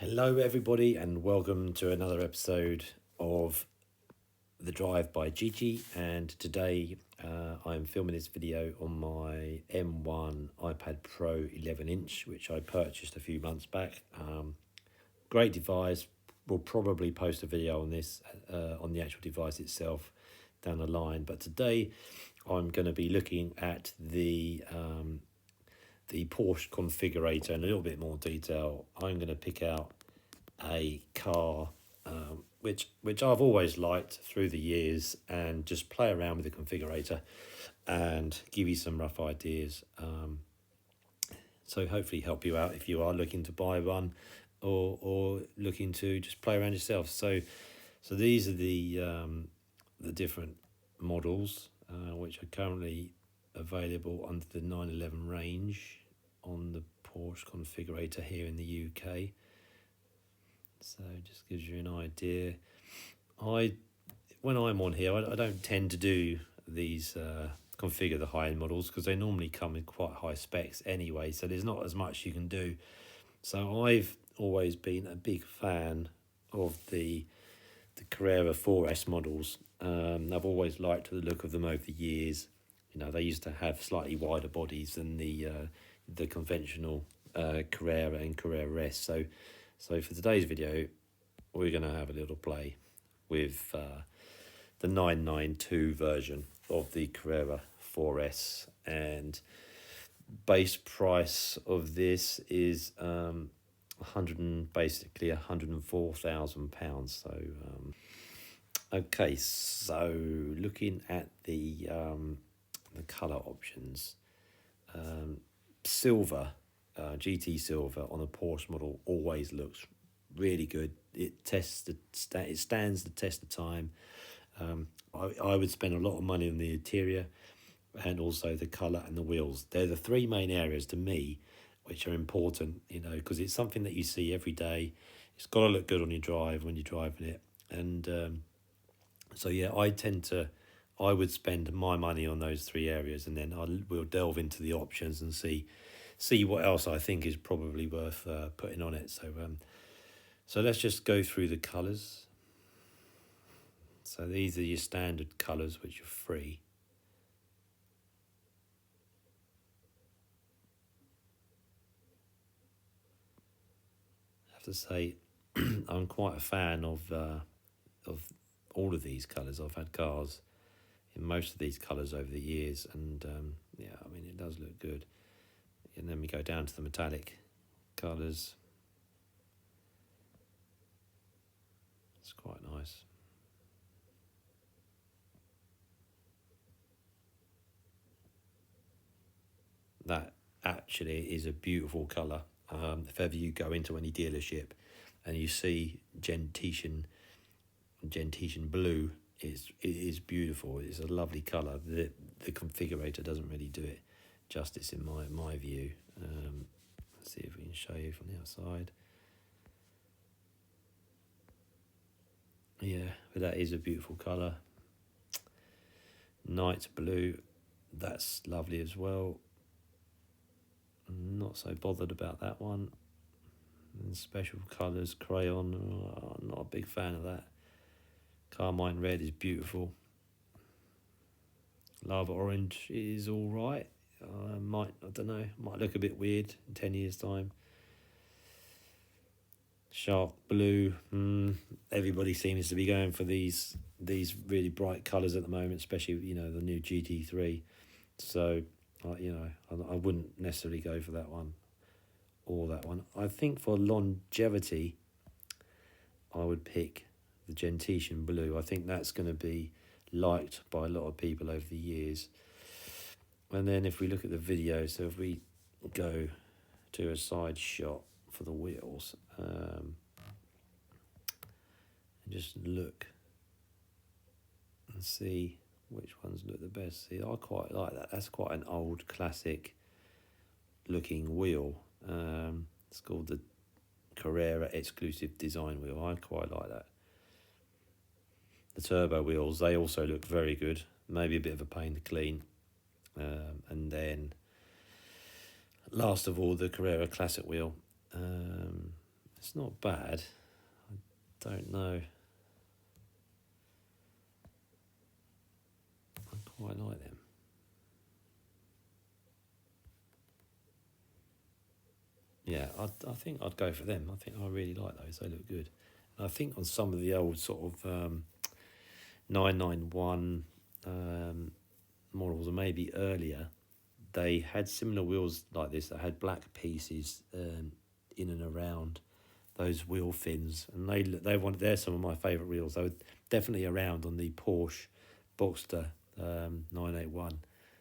Hello everybody and welcome to another episode of The Drive by Gigi, and today I'm filming this video on my M1 iPad Pro 11-inch which I purchased a few months back. Great device. We'll probably post a video on this on the actual device itself down the line, but today I'm going to be looking at the Porsche configurator in a little bit more detail. I'm going to pick out a car which I've always liked through the years and just play around with the configurator and give you some rough ideas. So hopefully help you out if you are looking to buy one or looking to just play around yourself. So these are the different models which are currently available under the 911 range on the Porsche configurator here in the UK. So just gives you an idea. When I'm on here, I don't tend to do these configure the high-end models because they normally come with quite high specs anyway, so there's not as much you can do. So I've always been a big fan of the Carrera 4S models. I've always liked the look of them over the years. You know, they used to have slightly wider bodies than the conventional Carrera and Carrera S. So for today's video, we're going to have a little play with the 992 version of the Carrera 4S, and base price of this is basically £104,000. So okay, so looking at the color options, silver. GT silver on a Porsche model always looks really good. It stands the test of time. I would spend a lot of money on the interior and also the colour and the wheels. They're the three main areas to me which are important, you know, because it's something that you see every day. It's got to look good on your drive when you're driving it. And so yeah, I would spend my money on those three areas, and then we'll delve into the options and see what else I think is probably worth putting on it. So let's just go through the colours. So these are your standard colours which are free. I have to say I'm quite a fan of all of these colours. I've had cars in most of these colours over the years, and yeah, I mean, it does look good. And then we go down to the metallic colours. It's quite nice. That actually is a beautiful colour. If ever you go into any dealership and you see gentian blue, it is beautiful. It's a lovely colour. The configurator doesn't really do it justice in my view. Let's see if we can show you from the outside. Yeah, but that is a beautiful colour. Night blue, that's lovely as well. I'm not so bothered about that one. And special colours, crayon, I'm not a big fan of that. Carmine red is beautiful. Lava orange is all right. I don't know, might look a bit weird in 10 years' time. Sharp blue, everybody seems to be going for these really bright colours at the moment, especially, you know, the new GT3. So, you know, I wouldn't necessarily go for that one or that one. I think for longevity, I would pick the gentian blue. I think that's going to be liked by a lot of people over the years. And then if we look at the video, so if we go to a side shot for the wheels, and just look and see which ones look the best. See, I quite like that. That's quite an old classic looking wheel. It's called the Carrera exclusive design wheel. I quite like that. The turbo wheels, they also look very good. Maybe a bit of a pain to clean. And then last of all, the Carrera classic wheel. It's not bad. I don't know. I quite like them. Yeah, I think I'd go for them. I think I really like those. They look good. And I think on some of the old sort of 991 models, or maybe earlier, they had similar wheels like this that had black pieces in and around those wheel fins, and they're some of my favourite wheels. They were definitely around on the Porsche Boxster 981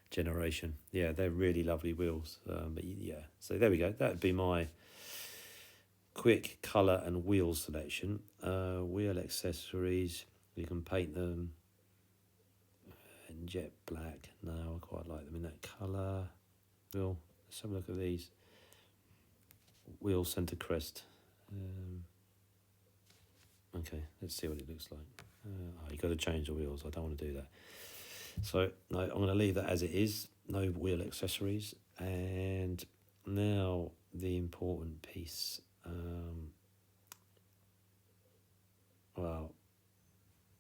generation. Yeah, they're really lovely wheels. But yeah, so there we go. That would be my quick colour and wheel selection. Wheel accessories, you can paint them in jet black. No, I quite like them in that colour. Wheel, let's have a look at these. Wheel centre crest. Okay, let's see what it looks like. You've got to change the wheels. I don't want to do that. So no, I'm going to leave that as it is. No wheel accessories. And now the important piece. Well,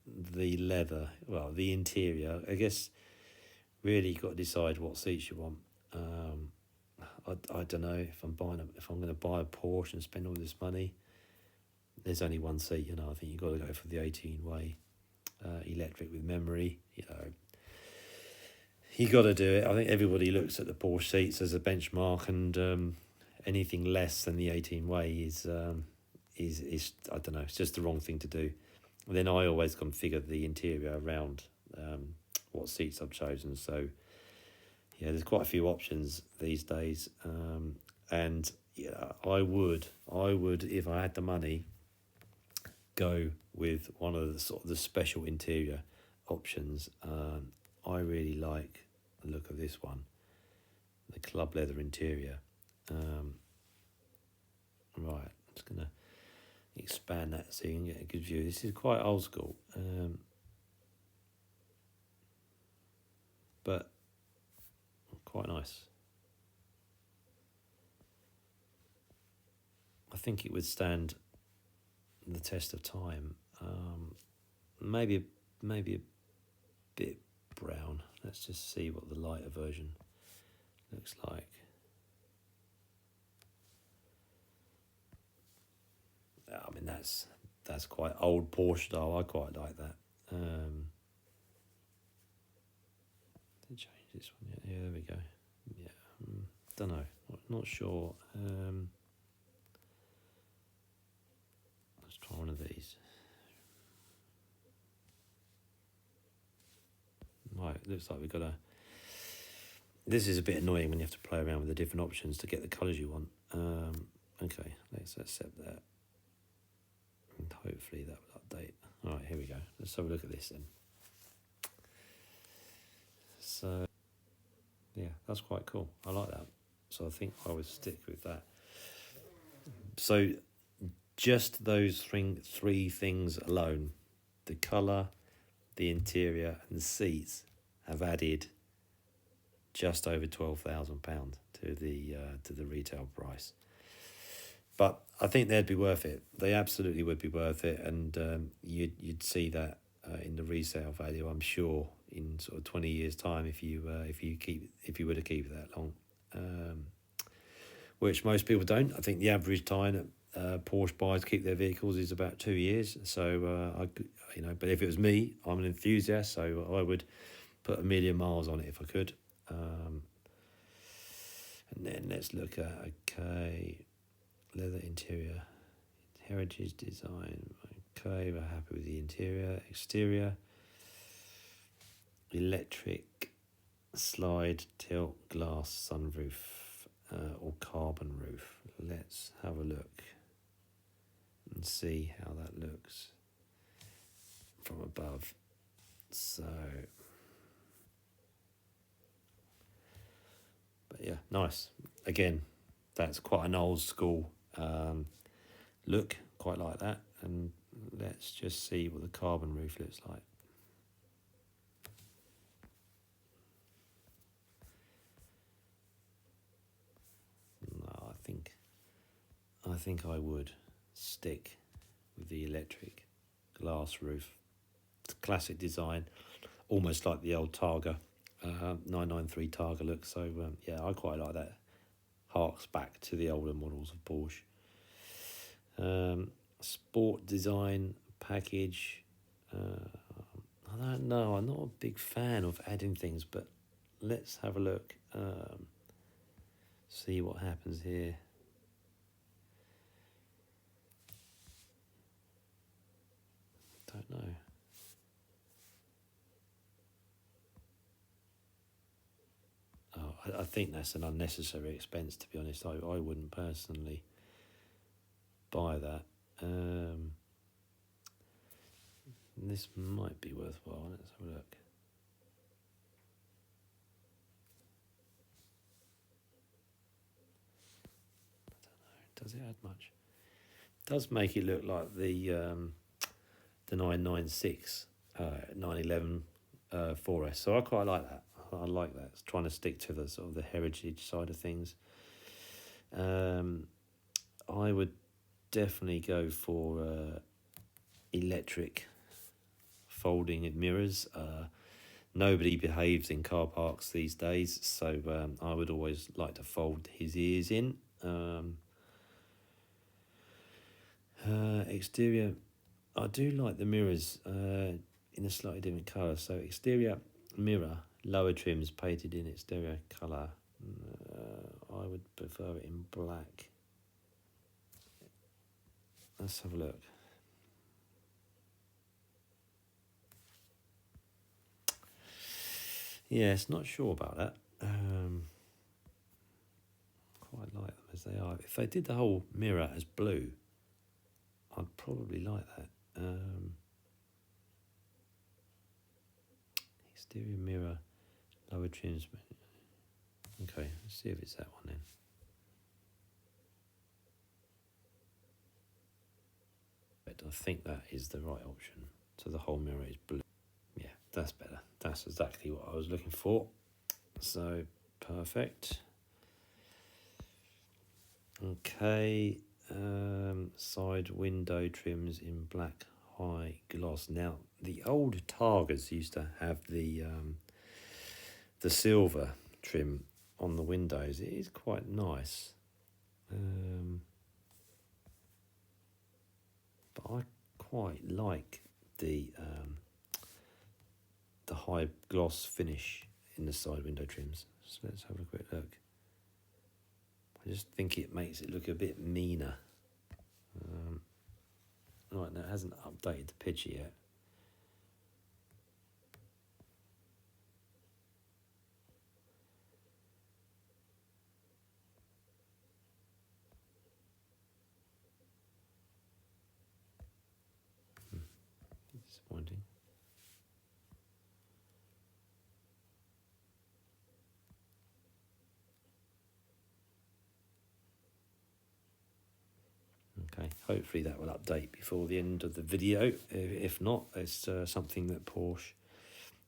the leather. Well, the interior. I guess really you've got to decide what seats you want. I don't know if I'm going to buy a Porsche and spend all this money. There's only one seat, you know. I think you've got to go for the 18-way electric with memory. You know, you got to do it. I think everybody looks at the Porsche seats as a benchmark, and anything less than the 18-way is I don't know. It's just the wrong thing to do. And then I always configure the interior around what seats I've chosen. So yeah, there's quite a few options these days, and yeah, I would if I had the money, go with one of the sort of the special interior options. I really like the look of this one, the club leather interior. Right, I'm just gonna expand that so you can get a good view. This is quite old school, but quite nice. I think it would stand the test of time. Maybe a bit brown. Let's just see what the lighter version looks like. I mean, that's quite old Porsche style. I quite like that. Did change this one yet? Yeah, there we go. Yeah, don't know. Not sure. Let's try one of these. Right, looks like we've got a... This is a bit annoying when you have to play around with the different options to get the colours you want. Okay, let's accept that. And hopefully that will update. All right, here we go. Let's have a look at this then. So, yeah, that's quite cool. I like that. So I think I would stick with that. So just those three things alone, the colour, the interior and the seats, have added just over £12,000 to the retail price. But I think they'd be worth it. They absolutely would be worth it, and you'd see that in the resale value, I'm sure, in sort of 20 years' time if you were to keep it that long, which most people don't. I think the average time that Porsche buyers keep their vehicles is about 2 years. So but if it was me, I'm an enthusiast, so I would put 1 million miles on it if I could. And then let's look at leather interior, heritage design. Okay, we're happy with the interior. Exterior, electric slide tilt glass sunroof or carbon roof. Let's have a look and see how that looks from above. So, but yeah, nice. Again, that's quite an old school look, quite like that. And let's just see what the carbon roof looks like. No, I think I would. stick with the electric glass roof. It's a classic design, almost like the old Targa, 993 Targa look. So yeah, I quite like that. Harks back to the older models of Porsche. Sport design package. I don't know, I'm not a big fan of adding things, but let's have a look. See what happens here. Don't know. Oh, I think that's an unnecessary expense, to be honest. I wouldn't personally buy that. This might be worthwhile. Let's have a look. Does it add much? It does make it look like the 996, 911 4S. So I quite like that. I like that. It's trying to stick to the sort of the heritage side of things. I would definitely go for electric folding mirrors. Nobody behaves in car parks these days, so I would always like to fold his ears in. Exterior, I do like the mirrors in a slightly different colour. So exterior mirror, lower trims painted in exterior colour. I would prefer it in black. Let's have a look. Yes, not sure about that. Quite like them as they are. If they did the whole mirror as blue, I'd probably like that. Exterior mirror, lower trims. Okay, let's see if it's that one then. I think that is the right option. So the whole mirror is blue. Yeah, that's better. That's exactly what I was looking for. So, perfect. Okay, side window trims in black high gloss. Now, the old Targas used to have the silver trim on the windows. It is quite nice. But I quite like the high gloss finish in the side window trims. So let's have a quick look. I just think it makes it look a bit meaner. Right, now it hasn't updated the picture yet. Disappointing. Okay, hopefully that will update before the end of the video. If not, it's something that Porsche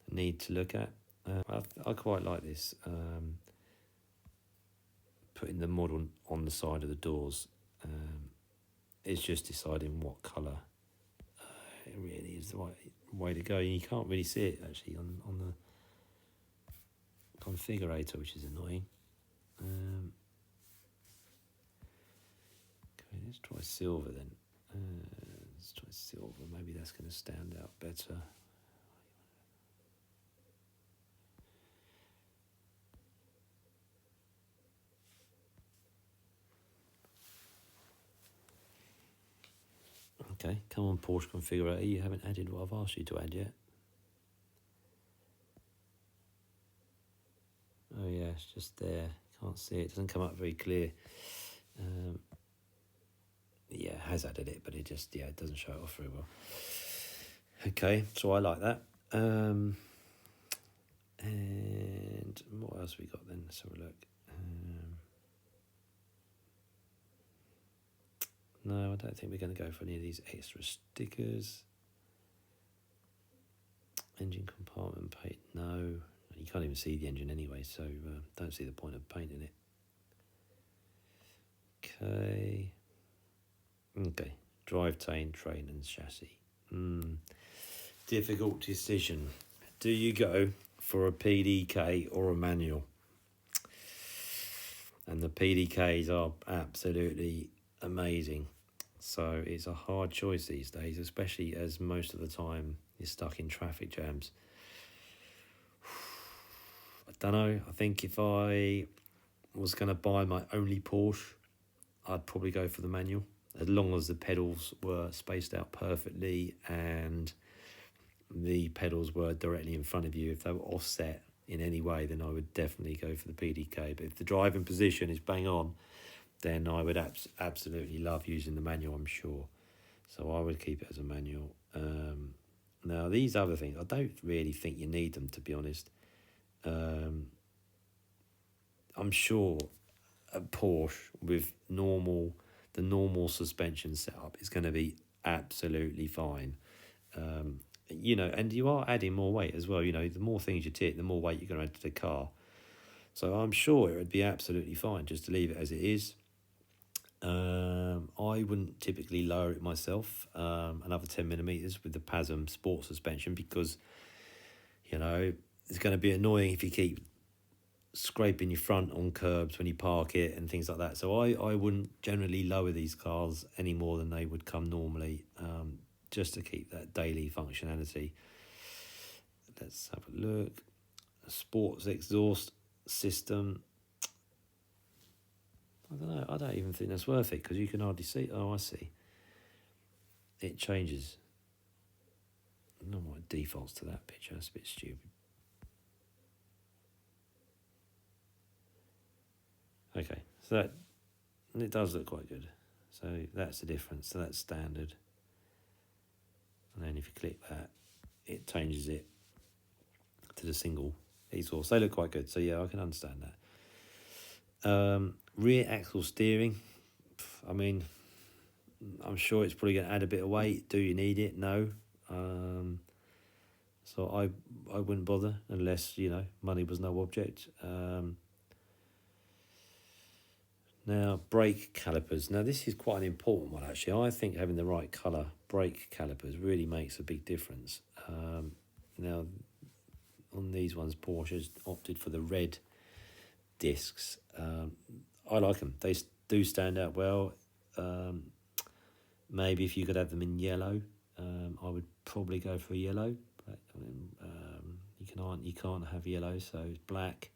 need to look at. I quite like this, putting the model on the side of the doors. It's just deciding what colour it really is the right way to go. You can't really see it actually on the configurator, which is annoying. Okay, let's try silver then. Let's try silver. Maybe that's going to stand out better. Okay, come on Porsche configurator, you haven't added what I've asked you to add yet. Oh yeah, it's just there, can't see it, it doesn't come up very clear. Yeah, it has added it, but it just, yeah, it doesn't show it off very well. Okay, so I like that. And what else we got then? Let's have a look. No, I don't think we're going to go for any of these extra stickers. Engine compartment paint, no. You can't even see the engine anyway, so don't see the point of painting it. Okay. Okay, drivetrain, train and chassis. Difficult decision. Do you go for a PDK or a manual? And the PDKs are absolutely amazing. So it's a hard choice these days, especially as most of the time you're stuck in traffic jams. I don't know. I think if I was going to buy my only Porsche, I'd probably go for the manual, as long as the pedals were spaced out perfectly and the pedals were directly in front of you. If they were offset in any way, then I would definitely go for the PDK. But if the driving position is bang on, then I would absolutely love using the manual, I'm sure. So I would keep it as a manual. Now, these other things, I don't really think you need them, to be honest. I'm sure a Porsche with the normal suspension setup is going to be absolutely fine. And you are adding more weight as well. The more things you tick, the more weight you're going to add to the car. So I'm sure it would be absolutely fine just to leave it as it is. I wouldn't typically lower it myself, another 10mm with the PASM sport suspension, because it's going to be annoying if you keep scraping your front on curbs when you park it and things like that. So I wouldn't generally lower these cars any more than they would come normally, just to keep that daily functionality. Let's have a look. Sports exhaust system. I don't know. I don't even think that's worth it, because you can hardly see. Oh, I see. It changes. No, it defaults to that picture. That's a bit stupid. Okay, so it does look quite good. So that's the difference. So that's standard. And then if you click that, it changes it to the single exhaust. They look quite good. So yeah, I can understand that. Rear axle steering. I mean, I'm sure it's probably going to add a bit of weight. Do you need it? No. So I wouldn't bother unless, money was no object. Now, brake calipers. Now, this is quite an important one, actually. I think having the right colour brake calipers really makes a big difference. Now, on these ones, Porsche's opted for the red discs. I like them. They do stand out well. Maybe if you could have them in yellow, I would probably go for yellow. But you can't have yellow, so it's black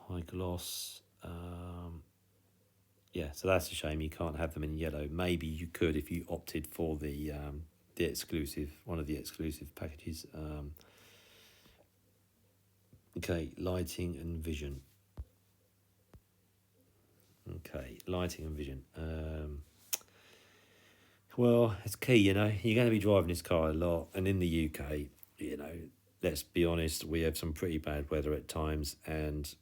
high gloss. So that's a shame you can't have them in yellow. Maybe you could if you opted for the exclusive, one of the exclusive packages. Okay, lighting and vision. Okay, lighting and vision. Well, it's key, you're going to be driving this car a lot, and in the UK, let's be honest, we have some pretty bad weather at times, and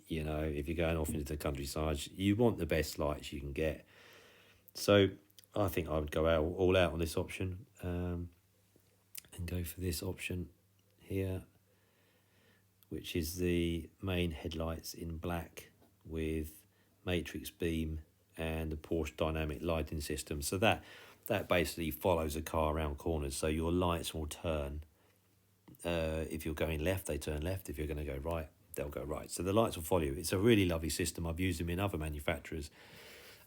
if you're going off into the countryside, you want the best lights you can get. So I think I would go all out on this option, and go for this option here, which is the main headlights in black with matrix beam and the Porsche dynamic lighting system. So that basically follows a car around corners. So your lights will turn. If you're going left, they turn left. If you're going to go right, they'll go right. So the lights will follow you. It's a really lovely system. I've used them in other manufacturers.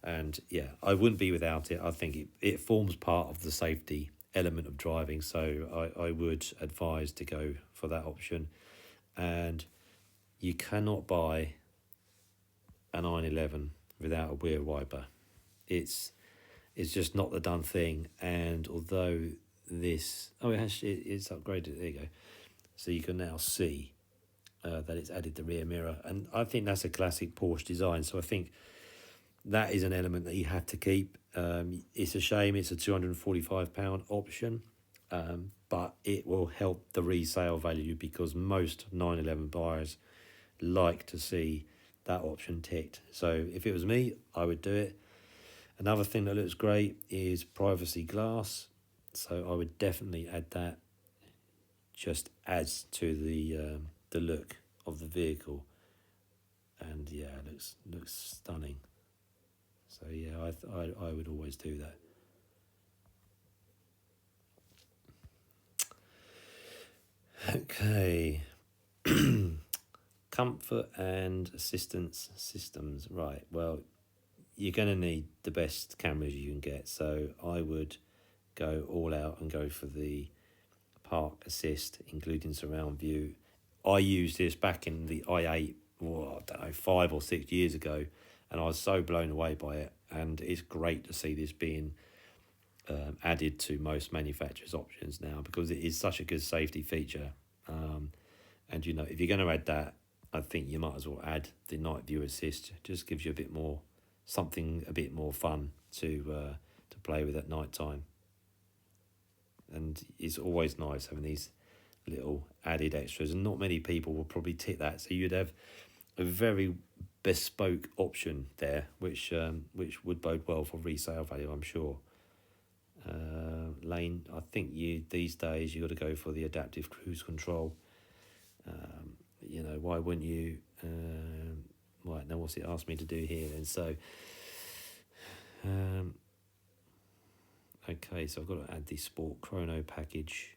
And yeah, I wouldn't be without it. I think it forms part of the safety element of driving. So I would advise to go for that option. And you cannot buy a 911 without a rear wiper. It's just not the done thing. And although it's upgraded. There you go. So you can now see that it's added the rear mirror, and I think that's a classic Porsche design. So I think that is an element that you have to keep. It's a shame it's a £245 option, but it will help the resale value, because most 911 buyers like to see that option ticked. So if it was me, I would do it. Another thing that looks great is privacy glass. So I would definitely add that. Just adds to the look of the vehicle. And yeah, it looks stunning. So yeah, I would always do that. Okay. Comfort and assistance systems. Right. Well, you're going to need the best cameras you can get. So I would go all out and go for the park assist, including surround view. I used this back in the i8, I don't know, 5 or 6 years ago, and I was so blown away by it. And it's great to see this being added to most manufacturers' options now, because it is such a good safety feature. And you know, if you're going to add that, I think you might as well add the night view assist. It just gives you a bit more, something a bit more fun to play with at night time. And it's always nice having these little added extras, and not many people will probably tick that. So you'd have a very bespoke option there, which would bode well for resale value, I'm sure. Lane, I think these days you got to go for the adaptive cruise control. You know, why wouldn't you? Right, now what's it asked me to do here then? So, okay, so I've got to add the Sport Chrono package.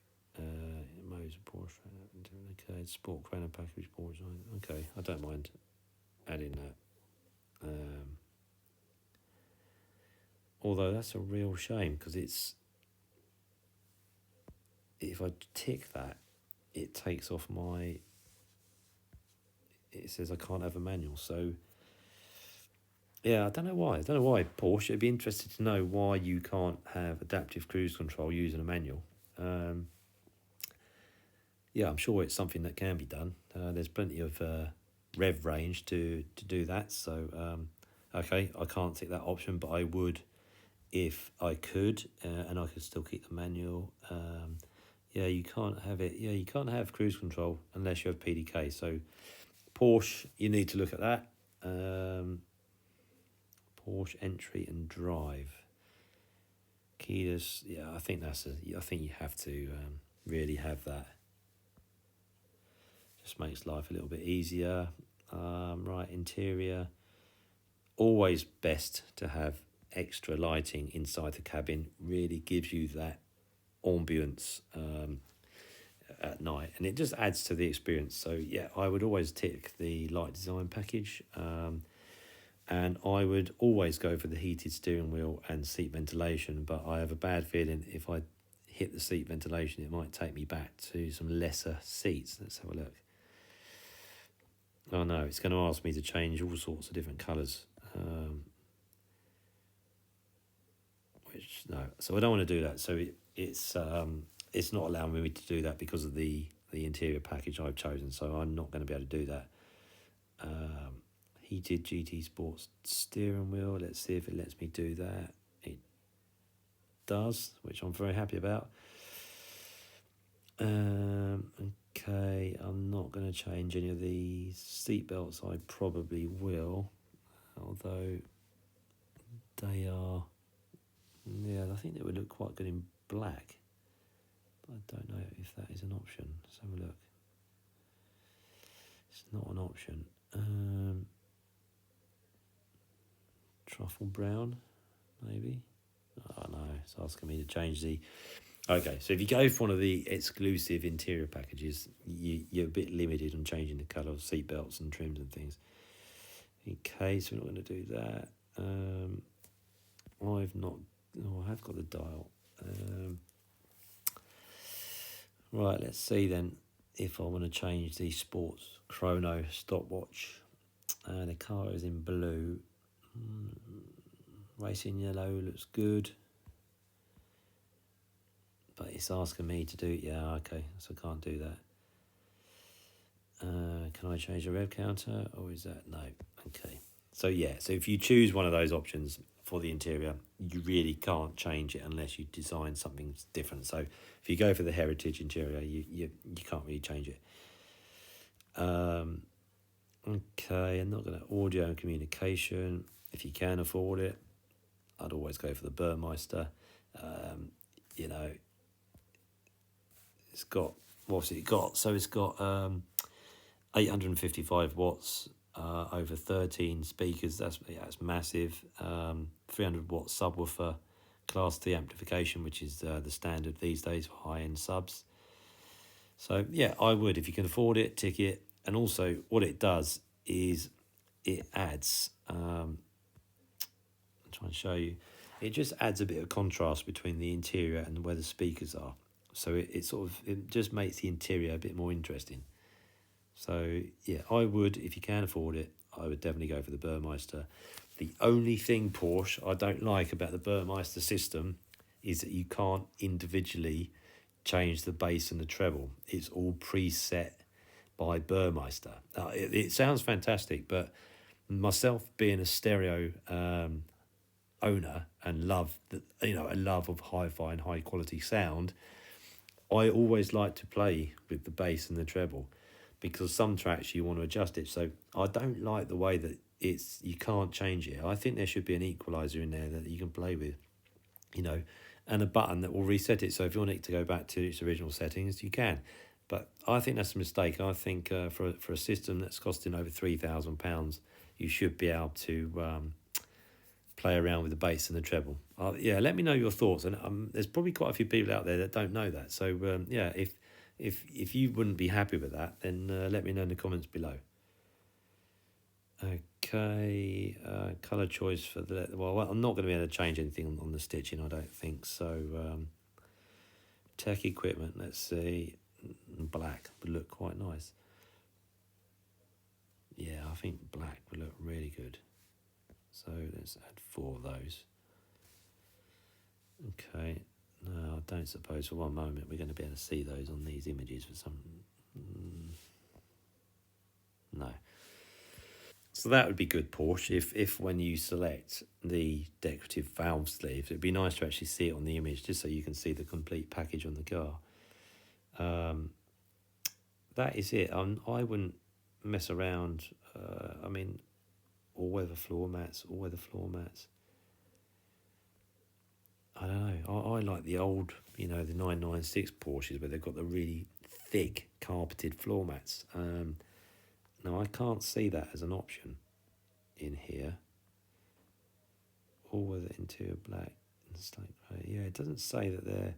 Modes Porsche. Okay, Sport Chrono package. Porsche. Okay, I don't mind adding that. Although that's a real shame, because if I tick that, it takes off it says I can't have a manual. So yeah, I don't know why. Porsche. It'd be interesting to know why you can't have adaptive cruise control using a manual. Yeah, I'm sure it's something that can be done. There's plenty of rev range to do that. So okay, I can't tick that option, but I would if I could, and I could still keep the manual. Yeah, you can't have it. Yeah, you can't have cruise control unless you have PDK. So Porsche, you need to look at that. Porsche entry and drive. Keyless. Yeah, I think I think you have to really have that. Just makes life a little bit easier. Right, interior. Always best to have extra lighting inside the cabin. Really gives you that ambience at night, and it just adds to the experience. So yeah, I would always tick the light design package, and I would always go for the heated steering wheel and seat ventilation. But I have a bad feeling if I hit the seat ventilation, it might take me back to some lesser seats. Let's have a look. Oh no, it's going to ask me to change all sorts of different colours. Which no, so I don't want to do that. So it's not allowing me to do that because of the interior package I've chosen. So I'm not going to be able to do that. Heated GT Sports steering wheel. Let's see if it lets me do that. It does, which I'm very happy about. Okay, I'm not going to change any of these seatbelts. I probably will, although they are. Yeah, I think they would look quite good in black. But I don't know if that is an option. Let's have a look. It's not an option. Truffle brown, maybe. Oh no, it's asking me to change the. Okay, so if you go for one of the exclusive interior packages, you're a bit limited on changing the colour of seat belts and trims and things. Okay, so we're not going to do that. I've not. Oh, I have got the dial. Right, let's see then if I want to change the sports chrono stopwatch. The car is in blue. Racing yellow looks good. But it's asking me to do it. Yeah, okay, so I can't do that. Can I change the rev counter, or is that no? Okay. So yeah, so if you choose one of those options for the interior, you really can't change it unless you design something different. So if you go for the heritage interior, you can't really change it. Okay, I'm not going to audio and communication. If you can afford it, I'd always go for the Burmeister. You know, it's got, what's it got? So it's got 855 watts over 13 speakers. That's massive. 300-watt subwoofer, Class 3 amplification, which is the standard these days for high-end subs. So yeah, I would, if you can afford it, tick it. And also what it does is it adds, I'll try and show you, it just adds a bit of contrast between the interior and where the speakers are. So it just makes the interior a bit more interesting. So yeah, I would, if you can afford it, I would definitely go for the Burmeister. The only thing, Porsche, I don't like about the Burmeister system is that you can't individually change the bass and the treble. It's all preset by Burmeister. It sounds fantastic, but myself being a stereo owner and a love of hi-fi and high quality sound, I always like to play with the bass and the treble, because some tracks you want to adjust it. So I don't like the way that you can't change it. I think there should be an equalizer in there that you can play with, and a button that will reset it. So if you want it to go back to its original settings, you can. But I think that's a mistake. I think for a system that's costing over £3,000, you should be able to play around with the bass and the treble. Yeah, let me know your thoughts. And there's probably quite a few people out there that don't know that. So yeah, if you wouldn't be happy with that, then let me know in the comments below. Okay, colour choice for well, I'm not going to be able to change anything on the stitching, I don't think. So tech equipment, let's see, black would look quite nice. Yeah, I think black would look really good. So let's add 4 of those. Okay, no, I don't suppose for one moment we're going to be able to see those on these images for some... No. So that would be good, Porsche, if when you select the decorative valve sleeve, it'd be nice to actually see it on the image, just so you can see the complete package on the car. That is it. I wouldn't mess around. All-weather floor mats. I don't know. I like the old, the 996 Porsches where they've got the really thick carpeted floor mats. Now, I can't see that as an option in here. All-weather interior black and slate grey. Yeah, it doesn't say that they're...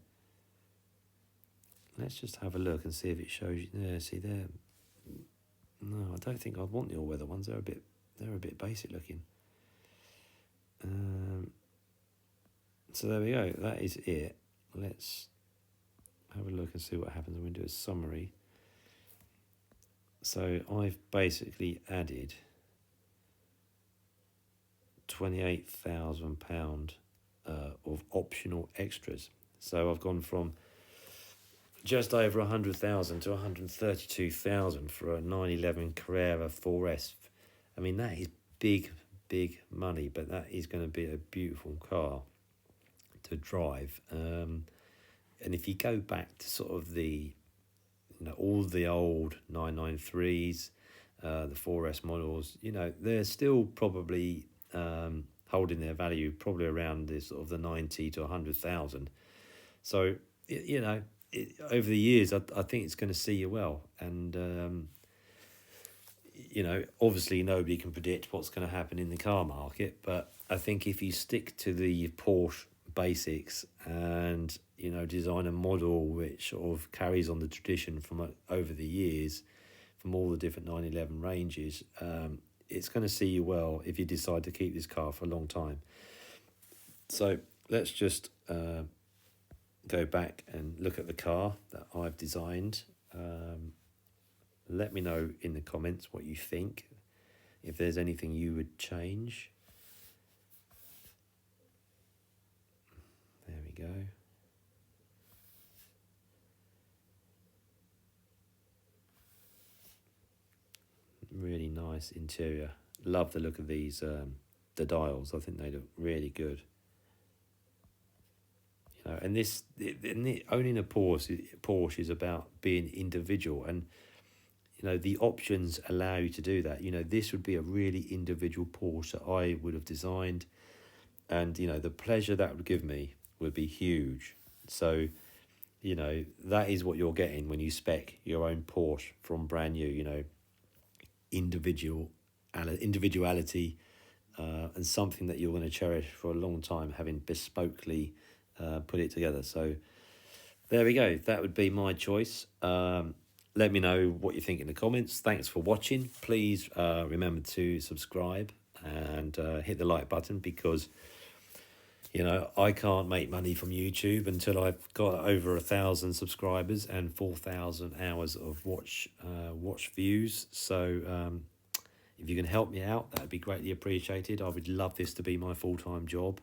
Let's just have a look and see if it shows you. Yeah, see there. No, I don't think I'd want the all-weather ones. They're a bit basic looking. So there we go. That is it. Let's have a look and see what happens when we do a summary. So I've basically added £28,000 of optional extras. So I've gone from just over 100,000 to 132,000 for a 911 Carrera 4S. I mean, that is big money, but that is going to be a beautiful car to drive. And if you go back to sort of the, all the old 993s, the 4S models, they're still probably holding their value probably around this sort of the 90 to 100,000. So, over the years, I think it's going to see you well. And, obviously nobody can predict what's going to happen in the car market. But I think if you stick to the Porsche basics and, design a model which sort of carries on the tradition from over the years, from all the different 911 ranges, it's going to see you well if you decide to keep this car for a long time. So let's just... go back and look at the car that I've designed. Let me know in the comments what you think, if there's anything you would change. There we go. Really nice interior. Love the look of these, the dials. I think they look really good. And owning a Porsche is about being individual, and the options allow you to do that. This would be a really individual Porsche that I would have designed, and the pleasure that would give me would be huge. So that is what you're getting when you spec your own Porsche from brand new. Individual individuality, and something that you're going to cherish for a long time, having bespokely put it together. So there we go. That would be my choice. Let me know what you think in the comments. Thanks for watching. Please remember to subscribe and hit the like button, because I can't make money from YouTube until I've got over 1,000 subscribers and 4,000 hours of watch views. So if you can help me out, that would be greatly appreciated. I would love this to be my full-time job.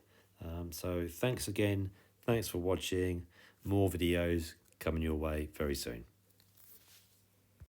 So thanks again. Thanks for watching. More videos coming your way very soon.